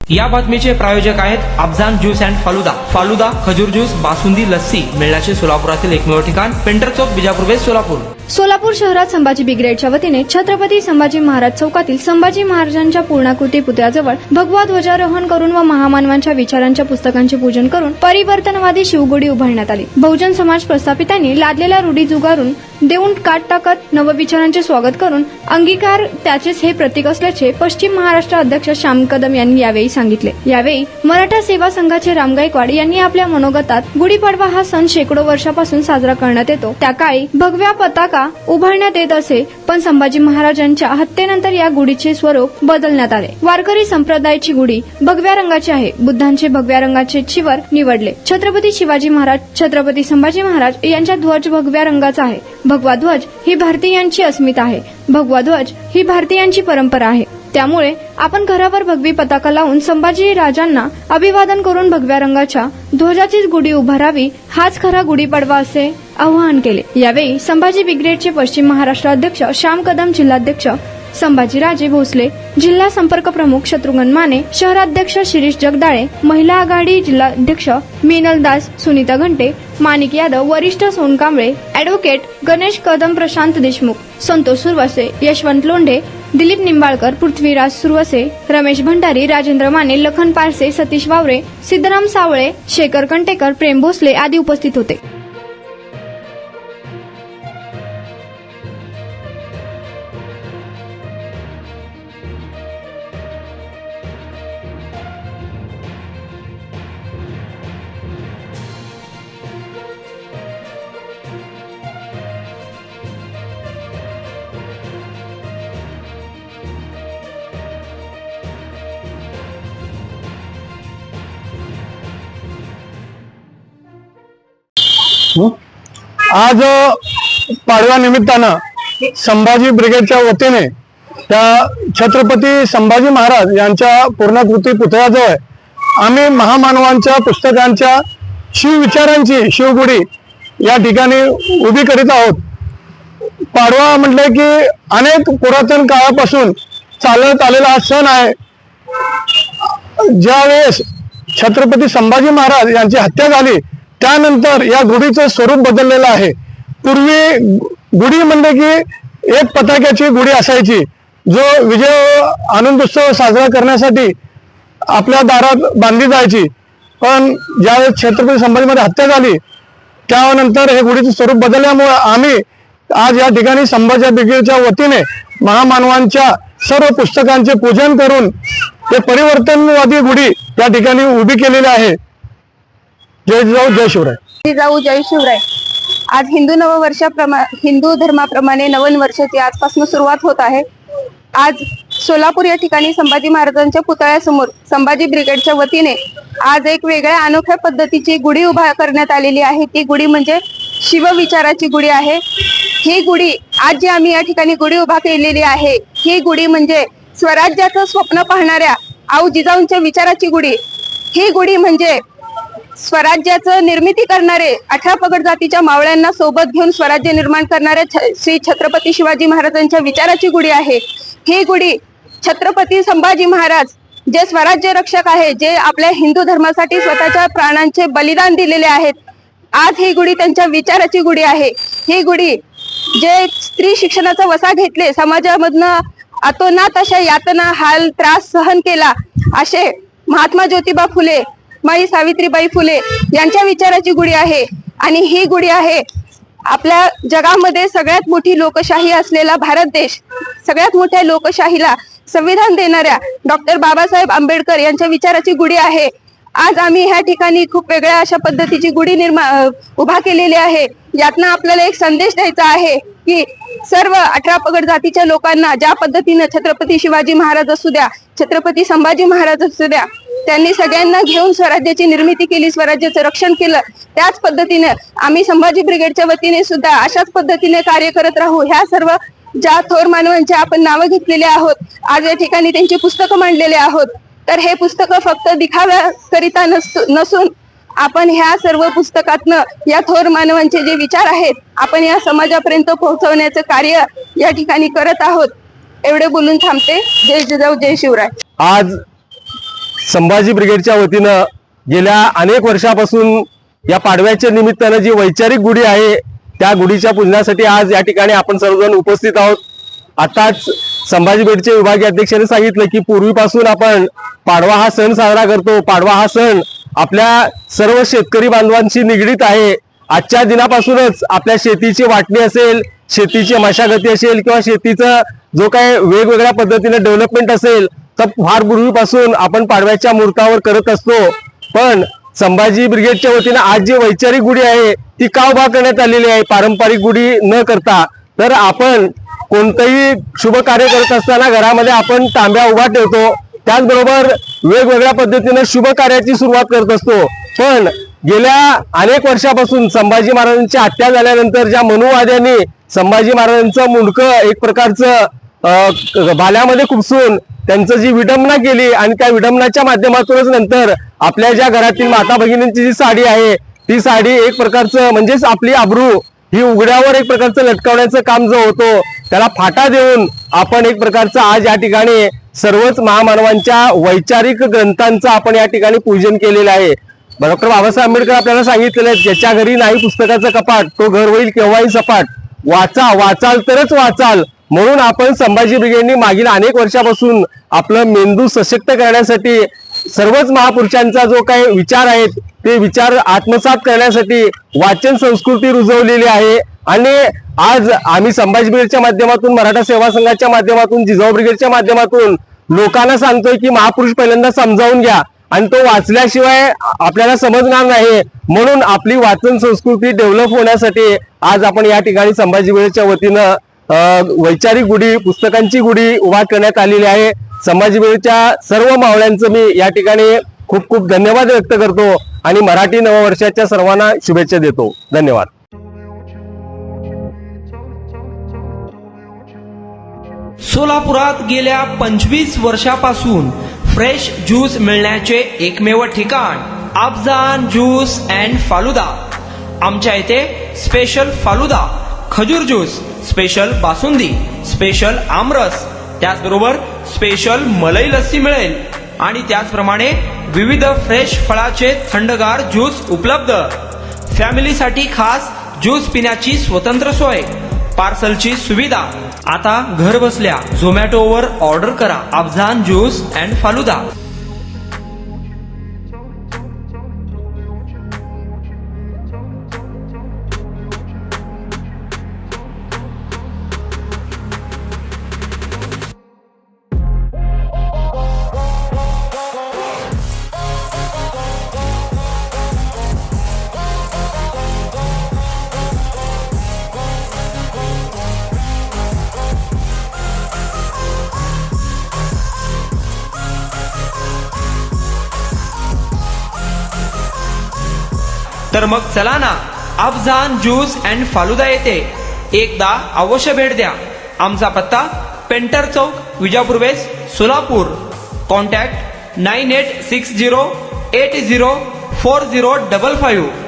या बातमीचे प्रायोजक आहेत अफजान ज्यूस अँड फालुदा खजूर ज्यूस बासुंदी लस्सी मिळण्याचे सोलापुरातील एकमेव ठिकाण पेंटर चौक बिजापूर वेस्ट सोलापूर शहरात संभाजी ब्रिगेडच्या वतीने छत्रपती संभाजी महाराज चौकातील संभाजी महाराजांच्या पूर्णाकृती पुतळ्याजवळ भगवा ध्वजारोहण करून व महामानवांच्या विचारांच्या पुस्तकांचे पूजन करून परिवर्तनवादी शिवगुडी उभारण्यात आली। बहुजन समाज प्रस्थापितांनी लादलेल्या रूढी जुगारून देऊन काट टाकत नवविचारांचे स्वागत करून अंगीकार त्याचेच हे प्रतीक असल्याचे पश्चिम महाराष्ट्र अध्यक्ष श्याम कदम यांनी यावेळी सांगितले। यावेळी मराठा सेवा संघाचे राम गायकवाड यांनी आपल्या मनोगतात गुढीपाडवा हा सण शेकडो वर्षापासून साजरा करण्यात येतो। त्या काळी भगव्या पताका उभारण्यात येत असे, पण संभाजी महाराजांच्या हत्येनंतर या गुढीचे स्वरूप बदलण्यात आले। वारकरी संप्रदायाची गुढी भगव्या रंगाची आहे। बुद्धांचे भगव्या रंगाचे चिवर निवडले। छत्रपती शिवाजी महाराज छत्रपती संभाजी महाराज यांचा ध्वज भगव्या रंगाचा आहे। भगवा ध्वज ही भारतीयांची अस्मिता आहे। भगवा ध्वज ही भारतीयांची परंपरा आहे। त्यामुळे आपण घरावर भगवी पताका लावून संभाजी राजांना अभिवादन करून भगव्या रंगाच्या ध्वजाचीच गुढी उभारावी, हाच खरा गुढीपाडवा असे आवाहन केले। यावेळी संभाजी ब्रिगेडचे पश्चिम महाराष्ट्र अध्यक्ष श्याम कदम, जिल्हाध्यक्ष संभाजीराजे भोसले, जिल्हा संपर्क प्रमुख शत्रुघ्न माने, शहराध्यक्ष शिरीष जगदाळे, महिला आघाडी जिल्हाध्यक्ष मीनल दास, सुनीता घंटे, माणिक यादव, वरिष्ठ सोनकांबळे, ॲडव्होकेट गणेश कदम, प्रशांत देशमुख, संतोष सुरवसे, यशवंत लोंढे, दिलीप निंबाळकर, पृथ्वीराज सुरवसे, रमेश भंडारी, राजेंद्र माने, लखन पारसे, सतीश वावरे, सिद्धराम सावळे, शेखर कंटेकर, प्रेम भोसले आदी उपस्थित होते। आज पाडव्या निमित्तानं संभाजी ब्रिगेडच्या वतीने त्या छत्रपती संभाजी महाराज यांच्या पूर्णाकृती पुतळ्याजवळ आम्ही महामानवांच्या पुस्तकांच्या शिवविचारांची शिवगुढी या ठिकाणी उभी करीत आहोत। पाडवा म्हटलं की अनेक पुरातन काळापासून चालत आलेला हा सण आहे। ज्यावेळेस छत्रपती संभाजी महाराज यांची हत्या झाली त्यानंतर या गुढीचं स्वरूप बदललेलं आहे। पूर्वी गुढी म्हणले की एक पताक्याची गुढी असायची, जो विजय आनंदोत्सव साजरा करण्यासाठी आपल्या दारात बांधली जायची। पण ज्यावेळेस छत्रपती संभाजी महाराज हत्या झाली त्यानंतर हे गुढीचं स्वरूप बदलल्यामुळे आम्ही आज या ठिकाणी संभाजी ब्रिगेडच्या वतीने महामानवांच्या सर्व पुस्तकांचे पूजन करून ते परिवर्तनवादी गुढी या ठिकाणी उभी केलेली आहे। जय जिजाऊ जय शिवराय। जिजाऊ जय शिवराय। आज हिंदू धर्माप्रमाणे नवीन वर्षाची आजपासून सुरुवात होत आहे। आज सोलापूर या ठिकाणी संभाजी महाराजांच्या पुतळ्यासमोर संभाजी ब्रिगेडच्या वतीने आज एक वेगळ्या अनोख्या पद्धतीची गुढी उभा करण्यात आलेली आहे। ती गुढी म्हणजे शिवविचाराची गुढी आहे। ही गुढी आज जी आम्ही या ठिकाणी गुढी उभा केलेली आहे, ही गुढी म्हणजे स्वराज्याचं स्वप्न पाहणाऱ्या आऊ जिजाऊंच्या विचाराची गुढी। ही गुढी म्हणजे स्वराज्याचं निर्मिती करणारे 18 पगड जातीच्या मावळ्यांना सोबत घेऊन स्वराज्य निर्माण करणाऱ्या श्री छत्रपती शिवाजी महाराजांच्या विचाराची गुढी आहे। ही गुढी छत्रपती संभाजी महाराज जे स्वराज्य रक्षक आहे, जे आपल्या हिंदू धर्मासाठी स्वतःच्या प्राणांचे बलिदान दिलेले आहेत, आज ही गुढी त्यांच्या विचाराची गुढी आहे। ही गुढी जे स्त्री शिक्षणाचा वसा घेतले, समाजामधनं अतोनात अशा यातना हाल त्रास सहन केला, असे महात्मा ज्योतिबा फुले, माई सावित्रीबाई फुले यांच्या विचाराची गुढी आहे। आणि ही गुढी आहे आपल्या जगामध्ये सगळ्यात मोठी लोकशाही असलेला भारत देश, सगळ्यात मोठ्या लोकशाहीला संविधान देणाऱ्या डॉक्टर बाबासाहेब आंबेडकर यांच्या विचाराची गुढी आहे। आज आम्ही ह्या ठिकाणी खूप वेगळ्या अशा पद्धतीची गुढी उभा केलेली आहे। यातनं आपल्याला एक संदेश द्यायचा आहे की सर्व 18 पगड जातीच्या लोकांना ज्या पद्धतीने छत्रपती शिवाजी महाराज असू द्या, छत्रपती संभाजी महाराज असू द्या, त्यांनी सगळ्यांना घेऊन स्वराज्याची निर्मिती केली, स्वराज्याचं रक्षण केलं, त्याच पद्धतीने आम्ही संभाजी ब्रिगेडच्या वतीने सुद्धा अशाच पद्धतीने कार्य करत राहू। ह्या सर्व ज्या थोर मानवांची आपण नावं घेतलेली आहोत, आज या ठिकाणी त्यांची पुस्तकं मांडलेली आहोत, तर हे पुस्तकं फक्त दिखाव्याकरिता नसून आपण ह्या सर्व पुस्तकातनं या थोर मानवांचे जे विचार आहेत आपण या समाजापर्यंत पोहोचवण्याचं कार्य या ठिकाणी करत आहोत। एवढे बोलून थांबते। जय जिजाऊ जय शिवराय। आज संभाजी ब्रिगेडच्या वतीनं गेल्या अनेक वर्षापासून या पाडव्याच्या निमित्तानं जी वैचारिक गुढी आहे त्या गुढीच्या पूजनासाठी आज या ठिकाणी आपण सर्वजण उपस्थित आहोत. आताच संभाजी ब्रिगेडचे विभागीय अध्यक्षांनी सांगितलं की पूर्वीपासून आपण पाडवा हा सण साजरा करतो. पाडवा हा सण आपल्या सर्व शेतकरी बांधवांशी निगडीत आहे. आजच्या दिनापासूनच आपल्या शेतीची वाटणी असेल, शेतीची मशागती असेल किंवा शेतीचं जो काही वेगवेगळ्या पद्धतीने डेव्हलपमेंट असेल तर फार पूर्वीपासून आपण पाडव्याच्या मुहूर्तावर करत असतो. पण संभाजी ब्रिगेडच्या वतीनं आज जी वैचारिक गुढी आहे ती का उभा करण्यात आलेली आहे पारंपरिक गुढी न करता? तर आपण कोणतंही शुभ कार्य करत असताना घरामध्ये आपण तांब्या उभा ठेवतो, त्याचबरोबर वेगवेगळ्या पद्धतीने शुभ कार्याची सुरुवात करत असतो. पण गेल्या अनेक वर्षापासून संभाजी महाराजांची हत्या झाल्यानंतर ज्या मनुवाद्यांनी संभाजी महाराजांचं मुंडकं एक प्रकारचं भाल्यामध्ये खुपसून त्यांचं जी विडंबना केली आणि त्या विडंबनाच्या माध्यमातूनच नंतर आपल्या ज्या घरातील माता भगिनींची जी साडी आहे ती साडी एक प्रकारचं म्हणजेच आपली अब्रू ही उघड्यावर एक प्रकारचं लटकवण्याचं काम जो होतो त्याला फाटा देऊन आपण एक प्रकारचं आज या ठिकाणी सर्वच महामानवांच्या वैचारिक ग्रंथांचं आपण या ठिकाणी पूजन केलेलं आहे. डॉक्टर बाबासाहेब आंबेडकर आपल्याला सांगितलेलं आहे, ज्याच्या घरी नाही पुस्तकाचं कपाट तो घर होईल केव्हाही सपाट. वाचाल तरच वाचाल. म्हणून आपण संभाजी ब्रिगेडनी मागील अनेक वर्षापासून आपलं मेंदू सशक्त करण्यासाठी सर्वच महापुरुषांचा जो काही विचार आहेत ते विचार आत्मसात करण्यासाठी वाचन संस्कृती रुजवलेली आहे. आणि आज आम्ही संभाजी ब्रिगेडच्या माध्यमातून, मराठा सेवा संघाच्या माध्यमातून, जिजाऊ ब्रिगेडच्या माध्यमातून लोकांना सांगतोय की महापुरुष पहिल्यांदा समजावून घ्या आणि तो वाचल्याशिवाय आपल्याला समजणार नाही. म्हणून आपली वाचन संस्कृती डेव्हलप होण्यासाठी आज आपण या ठिकाणी संभाजी ब्रिगेडच्या वतीनं वैचारिक गुढी, पुस्तकांची गुढी उभा करण्यात आलेली आहे. संभाजी ब्रिगेडच्या सर्व मावळ्यांचं मी या ठिकाणी खूप खूप धन्यवाद व्यक्त करतो आणि मराठी नववर्षाच्या सर्वांना शुभेच्छा देतो. धन्यवाद. सोलापुरात गेल्या 25 वर्षापासून फ्रेश ज्यूस मिळण्याचे एकमेव ठिकाण अफजान ज्यूस अँड फालुदा. आमच्या इथे स्पेशल फालुदा, खजूर ज्यूस, स्पेशल बासुंदी, स्पेशल आमरस, त्याचबरोबर स्पेशल मलाई लस्सी मिळेल आणि त्याचप्रमाणे विविध फ्रेश फळाचे थंडगार ज्यूस उपलब्ध. फॅमिलीसाठी खास ज्यूस पिण्याची स्वतंत्र सोय, पार्सलची सुविधा. आता घर बसल्या झोमॅटोवर ऑर्डर करा अफजान ज्यूस अँड फालुदा. तर मग चला ना अफजान ज्यूस अँड फालुदा येथे एकदा अवश्य भेट द्या. आमचा पत्ता पेंटर चौक, विजापूर वेस्ट, सोलापूर. कॉन्टॅक्ट 9860804055.